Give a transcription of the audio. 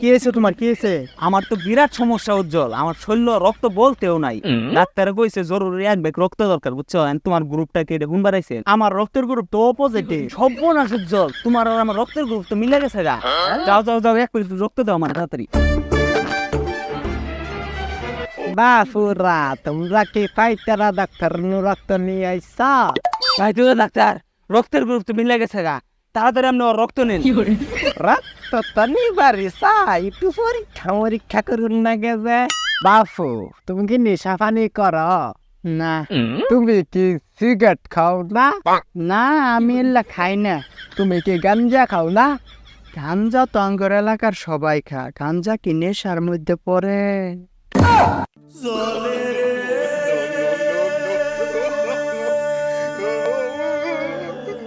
কি হয়েছে তোমার, কি হয়েছে? আমার তো বিরাট সমস্যা উজ্জ্বল, আমার শরীর রক্ত বলতেও নাই। ডাক্তারে কইছে জরুরি এক ব্যাগ রক্ত দরকার, বুঝছো? তোমার গ্রুপটা কেটে গুণ বাড়াইছে। আমার রক্তের গ্রুপ তো অপোজিটে। সর্বনাশ উজ্জ্বল, তোমার আর আমার রক্তের গ্রুপ তো মিলে গেছে গা। যাও যাও যাও, এক প্লেট রক্ত দাও আমার তাড়াতাড়ি। বাপুরা, তোমরা কি পাইতারা ডাক্তার রক্ত নিয়ে আইসা? ভাই তো ডাক্তার, রক্তের গ্রুপ তো মিলে গেছে গা, তাড়াতাড়ি আপনি ওর রক্ত নিন। রক্ত তো নিবারি চাই, একটু পরীক্ষা মরীক্ষা করুন না গেছে। বাপু, তুমি কি নেশা পানি করো? না। তুমি কি সিগারেট খাও না? না, আমি এল্লা খাই না। তুমি কি গাঞ্জা খাও না? গাঞ্জা তো আঙ্গর এলাকার সবাই খা, গাঞ্জা কি নেশার মধ্যে পড়ে?